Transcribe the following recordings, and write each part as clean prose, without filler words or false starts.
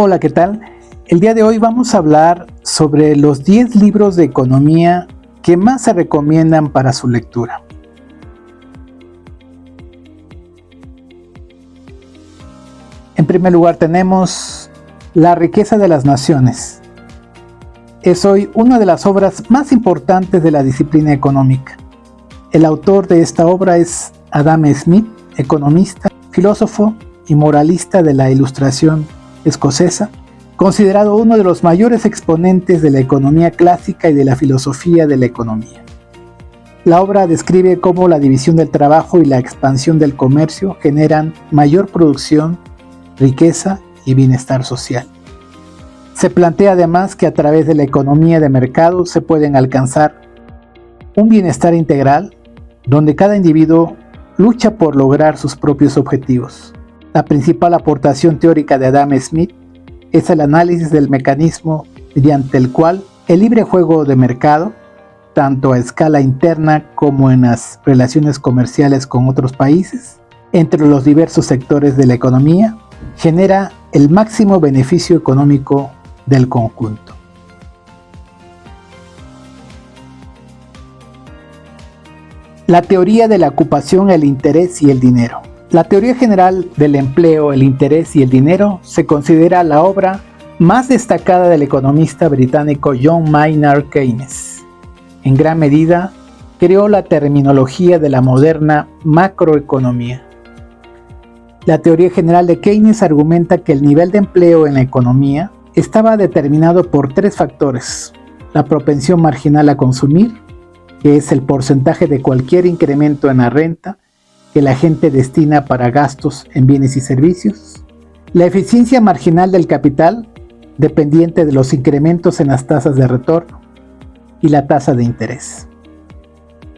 Hola, ¿qué tal? El día de hoy vamos a hablar sobre los 10 libros de economía que más se recomiendan para su lectura. En primer lugar tenemos La riqueza de las naciones. Es hoy una de las obras más importantes de la disciplina económica. El autor de esta obra es Adam Smith, economista, filósofo y moralista de la Ilustración escocesa, considerado uno de los mayores exponentes de la economía clásica y de la filosofía de la economía. La obra describe cómo la división del trabajo y la expansión del comercio generan mayor producción, riqueza y bienestar social. Se plantea además que a través de la economía de mercado se pueden alcanzar un bienestar integral donde cada individuo lucha por lograr sus propios objetivos. La principal aportación teórica de Adam Smith es el análisis del mecanismo mediante el cual el libre juego de mercado, tanto a escala interna como en las relaciones comerciales con otros países, entre los diversos sectores de la economía, genera el máximo beneficio económico del conjunto. La teoría de la ocupación, el interés y el dinero. La teoría general del empleo, el interés y el dinero se considera la obra más destacada del economista británico John Maynard Keynes. En gran medida, creó la terminología de la moderna macroeconomía. La teoría general de Keynes argumenta que el nivel de empleo en la economía estaba determinado por tres factores: la propensión marginal a consumir, que es el porcentaje de cualquier incremento en la renta que la gente destina para gastos en bienes y servicios; la eficiencia marginal del capital, dependiente de los incrementos en las tasas de retorno; y la tasa de interés.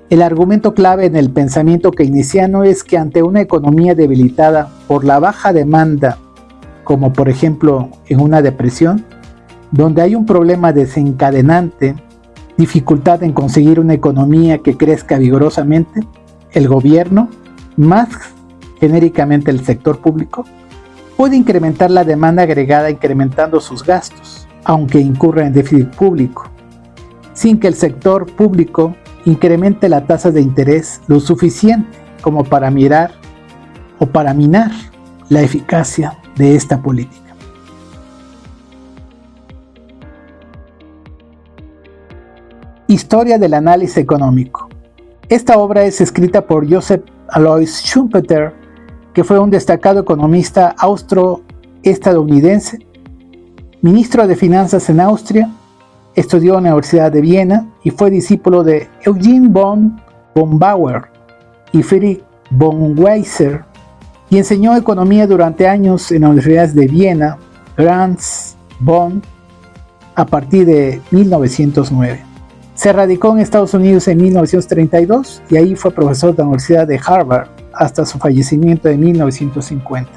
El argumento clave en el pensamiento keynesiano es que ante una economía debilitada por la baja demanda, como por ejemplo en una depresión, donde hay un problema desencadenante, dificultad en conseguir una economía que crezca vigorosamente, el gobierno, más genéricamente el sector público, puede incrementar la demanda agregada incrementando sus gastos, aunque incurra en déficit público, sin que el sector público incremente la tasa de interés lo suficiente como para minar la eficacia de esta política. Historia del análisis económico. Esta obra es escrita por Joseph Alois Schumpeter, que fue un destacado economista austro-estadounidense, ministro de Finanzas en Austria, estudió en la Universidad de Viena y fue discípulo de Eugen von Bauer y Friedrich von Weiser, y enseñó economía durante años en las universidades de Viena, Graz, Bonn, a partir de 1909. Se radicó en Estados Unidos en 1932 y ahí fue profesor de la Universidad de Harvard hasta su fallecimiento en 1950.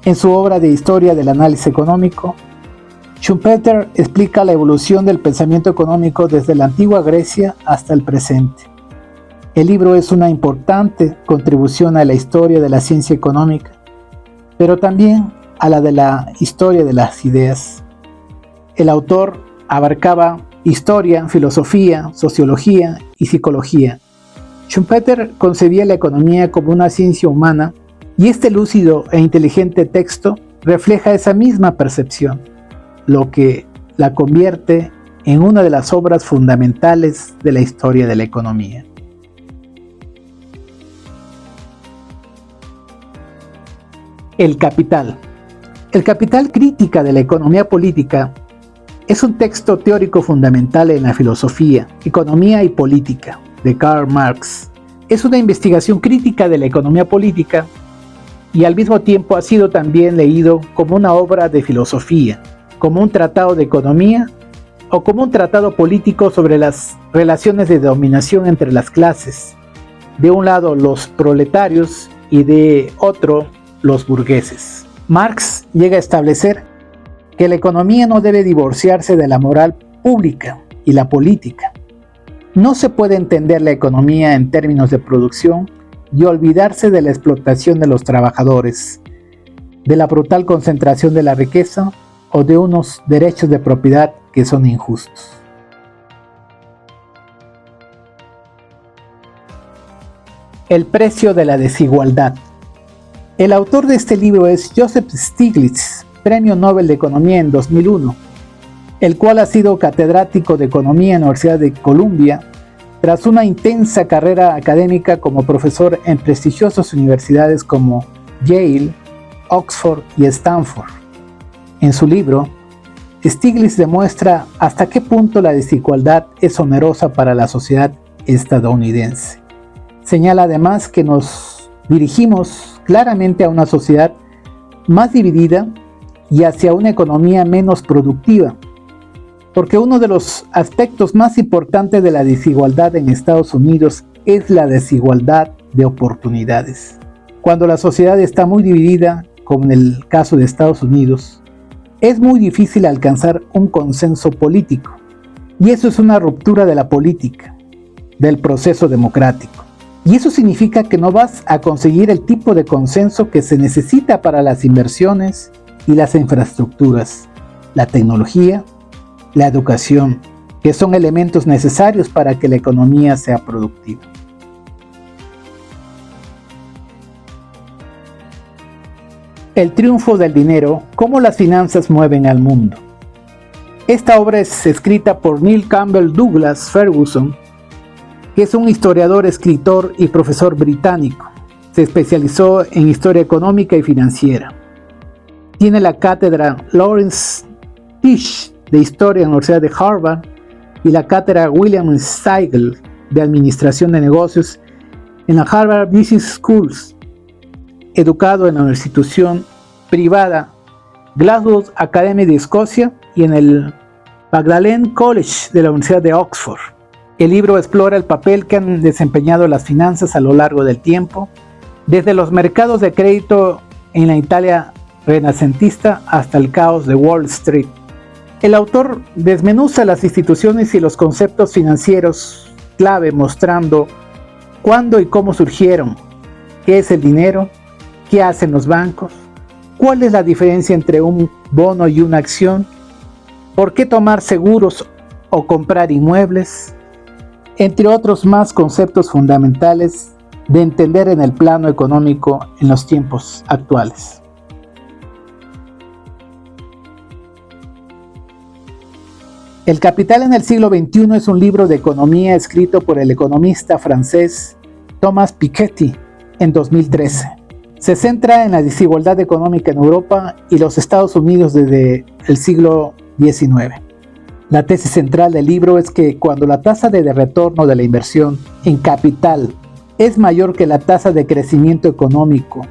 En su obra de Historia del análisis económico, Schumpeter explica la evolución del pensamiento económico desde la antigua Grecia hasta el presente. El libro es una importante contribución a la historia de la ciencia económica, pero también a la de la historia de las ideas. El autor abarcaba historia, filosofía, sociología y psicología. Schumpeter concebía la economía como una ciencia humana y este lúcido e inteligente texto refleja esa misma percepción, lo que la convierte en una de las obras fundamentales de la historia de la economía. El Capital. El Capital, crítica de la economía política, es un texto teórico fundamental en la filosofía, economía y política de Karl Marx. Es una investigación crítica de la economía política y al mismo tiempo ha sido también leído como una obra de filosofía, como un tratado de economía o como un tratado político sobre las relaciones de dominación entre las clases, de un lado los proletarios y de otro los burgueses. Marx llega a establecer que la economía no debe divorciarse de la moral pública y la política. No se puede entender la economía en términos de producción y olvidarse de la explotación de los trabajadores, de la brutal concentración de la riqueza o de unos derechos de propiedad que son injustos. El precio de la desigualdad. El autor de este libro es Joseph Stiglitz, Premio Nobel de Economía en 2001, el cual ha sido catedrático de Economía en la Universidad de Columbia tras una intensa carrera académica como profesor en prestigiosas universidades como Yale, Oxford y Stanford. En su libro, Stiglitz demuestra hasta qué punto la desigualdad es onerosa para la sociedad estadounidense. Señala además que nos dirigimos claramente a una sociedad más dividida y hacia una economía menos productiva, porque uno de los aspectos más importantes de la desigualdad en Estados Unidos es la desigualdad de oportunidades. Cuando la sociedad está muy dividida, como en el caso de Estados Unidos, es muy difícil alcanzar un consenso político, y eso es una ruptura de la política, del proceso democrático. Y eso significa que no vas a conseguir el tipo de consenso que se necesita para las inversiones y las infraestructuras, la tecnología, la educación, que son elementos necesarios para que la economía sea productiva. El triunfo del dinero, cómo las finanzas mueven al mundo. Esta obra es escrita por Neil Campbell Douglas Ferguson, que es un historiador, escritor y profesor británico. Se especializó en historia económica y financiera. Tiene la cátedra Lawrence Tisch de Historia en la Universidad de Harvard y la cátedra William Seigel de Administración de Negocios en la Harvard Business Schools. Educado en la institución privada Glasgow Academy de Escocia y en el Magdalen College de la Universidad de Oxford. El libro explora el papel que han desempeñado las finanzas a lo largo del tiempo, desde los mercados de crédito en la Italia renacentista hasta el caos de Wall Street. El autor desmenuza las instituciones y los conceptos financieros clave, mostrando cuándo y cómo surgieron, qué es el dinero, qué hacen los bancos, cuál es la diferencia entre un bono y una acción, por qué tomar seguros o comprar inmuebles, entre otros más conceptos fundamentales de entender en el plano económico en los tiempos actuales. El Capital en el siglo XXI es un libro de economía escrito por el economista francés Thomas Piketty en 2013. Se centra en la desigualdad económica en Europa y los Estados Unidos desde el siglo XIX. La tesis central del libro es que cuando la tasa de retorno de la inversión en capital es mayor que la tasa de crecimiento económico,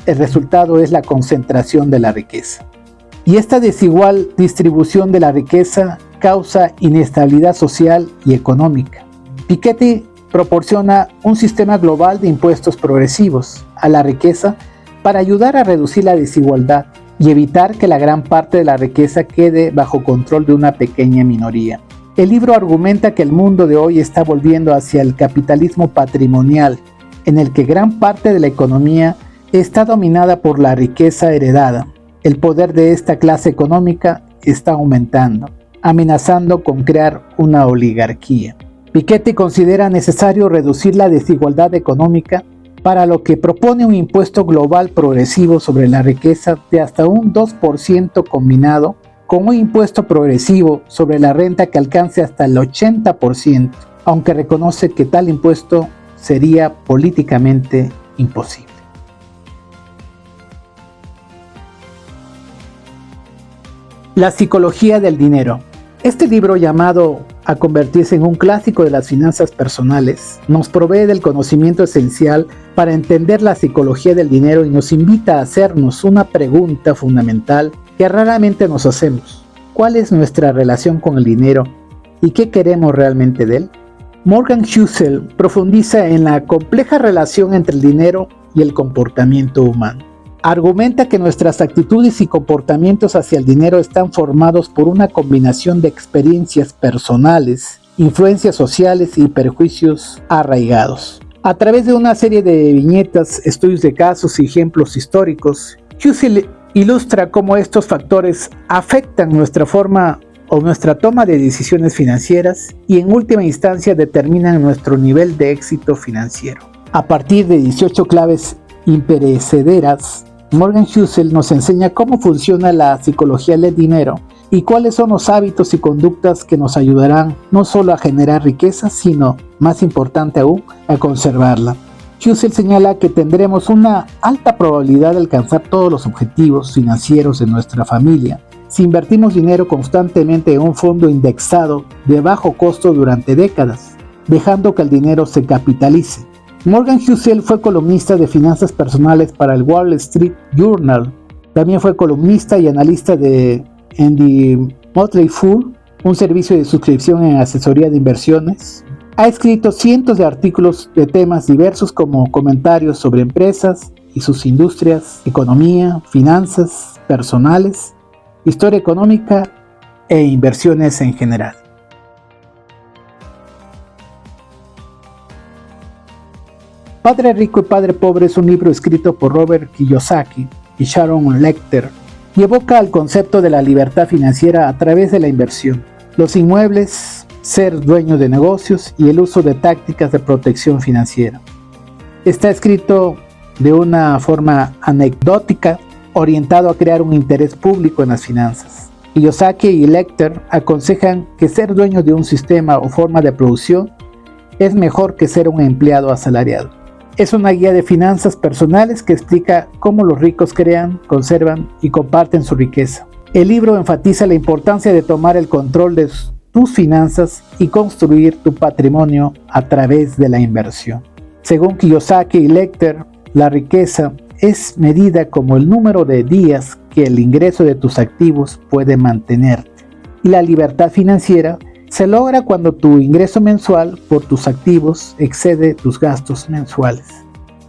el resultado es la concentración de la riqueza. Y esta desigual distribución de la riqueza causa inestabilidad social y económica. Piketty proporciona un sistema global de impuestos progresivos a la riqueza para ayudar a reducir la desigualdad y evitar que la gran parte de la riqueza quede bajo control de una pequeña minoría. El libro argumenta que el mundo de hoy está volviendo hacia el capitalismo patrimonial, en el que gran parte de la economía está dominada por la riqueza heredada. El poder de esta clase económica está aumentando, amenazando con crear una oligarquía. Piketty considera necesario reducir la desigualdad económica, para lo que propone un impuesto global progresivo sobre la riqueza de hasta un 2% combinado con un impuesto progresivo sobre la renta que alcance hasta el 80%, aunque reconoce que tal impuesto sería políticamente imposible. La psicología del dinero. Este libro, llamado a convertirse en un clásico de las finanzas personales, nos provee del conocimiento esencial para entender la psicología del dinero y nos invita a hacernos una pregunta fundamental que raramente nos hacemos. ¿Cuál es nuestra relación con el dinero y qué queremos realmente de él? Morgan Housel profundiza en la compleja relación entre el dinero y el comportamiento humano. Argumenta que nuestras actitudes y comportamientos hacia el dinero están formados por una combinación de experiencias personales, influencias sociales y perjuicios arraigados. A través de una serie de viñetas, estudios de casos y ejemplos históricos, Housel ilustra cómo estos factores afectan nuestra forma o nuestra toma de decisiones financieras y en última instancia determinan nuestro nivel de éxito financiero. A partir de 18 claves imperecederas, Morgan Housel nos enseña cómo funciona la psicología del dinero y cuáles son los hábitos y conductas que nos ayudarán no solo a generar riqueza, sino, más importante aún, a conservarla. Housel señala que tendremos una alta probabilidad de alcanzar todos los objetivos financieros de nuestra familia si invertimos dinero constantemente en un fondo indexado de bajo costo durante décadas, dejando que el dinero se capitalice. Morgan Housel fue columnista de finanzas personales para el Wall Street Journal. También fue columnista y analista en The Motley Fool, un servicio de suscripción en asesoría de inversiones. Ha escrito cientos de artículos de temas diversos como comentarios sobre empresas y sus industrias, economía, finanzas personales, historia económica e inversiones en general. Padre Rico y Padre Pobre es un libro escrito por Robert Kiyosaki y Sharon Lechter y evoca el concepto de la libertad financiera a través de la inversión, los inmuebles, ser dueño de negocios y el uso de tácticas de protección financiera. Está escrito de una forma anecdótica, orientado a crear un interés público en las finanzas. Kiyosaki y Lechter aconsejan que ser dueño de un sistema o forma de producción es mejor que ser un empleado asalariado. Es una guía de finanzas personales que explica cómo los ricos crean, conservan y comparten su riqueza. El libro enfatiza la importancia de tomar el control de tus finanzas y construir tu patrimonio a través de la inversión. Según Kiyosaki y Lechter, la riqueza es medida como el número de días que el ingreso de tus activos puede mantenerte. Y la libertad financiera se logra cuando tu ingreso mensual por tus activos excede tus gastos mensuales.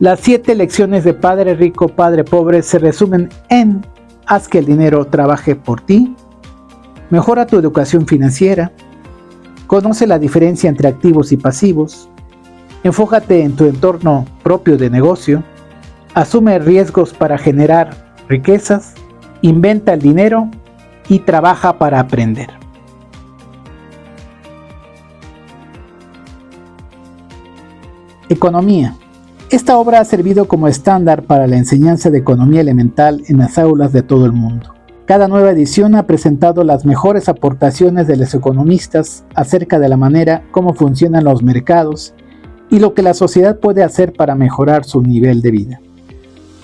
Las 7 lecciones de Padre Rico, Padre Pobre se resumen en: haz que el dinero trabaje por ti, mejora tu educación financiera, conoce la diferencia entre activos y pasivos, enfócate en tu entorno propio de negocio, asume riesgos para generar riquezas, inventa el dinero y trabaja para aprender. Economía. Esta obra ha servido como estándar para la enseñanza de economía elemental en las aulas de todo el mundo. Cada nueva edición ha presentado las mejores aportaciones de los economistas acerca de la manera como funcionan los mercados y lo que la sociedad puede hacer para mejorar su nivel de vida.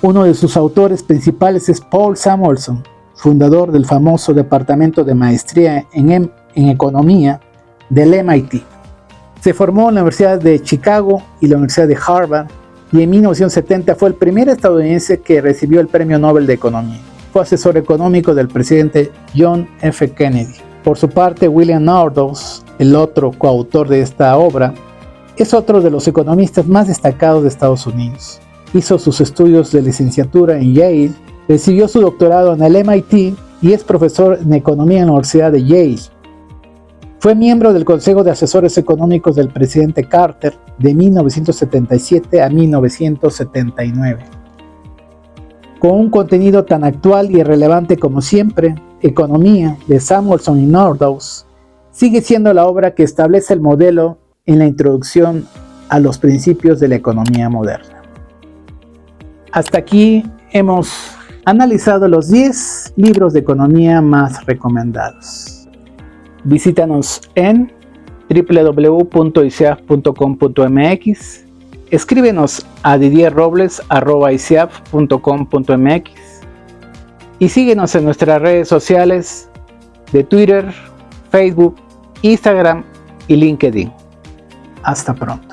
Uno de sus autores principales es Paul Samuelson, fundador del famoso Departamento de Maestría en Economía del MIT. Se formó en la Universidad de Chicago y la Universidad de Harvard y en 1970 fue el primer estadounidense que recibió el Premio Nobel de Economía. Fue asesor económico del presidente John F. Kennedy. Por su parte, William Nordhaus, el otro coautor de esta obra, es otro de los economistas más destacados de Estados Unidos. Hizo sus estudios de licenciatura en Yale, recibió su doctorado en el MIT y es profesor en economía en la Universidad de Yale. Fue miembro del Consejo de Asesores Económicos del presidente Carter de 1977 a 1979. Con un contenido tan actual y relevante como siempre, Economía, de Samuelson y Nordhaus, sigue siendo la obra que establece el modelo en la introducción a los principios de la economía moderna. Hasta aquí hemos analizado los 10 libros de economía más recomendados. Visítanos en www.iciaf.com.mx, escríbenos a didierrobles@iciaf.com.mx y síguenos en nuestras redes sociales de Twitter, Facebook, Instagram y LinkedIn. Hasta pronto.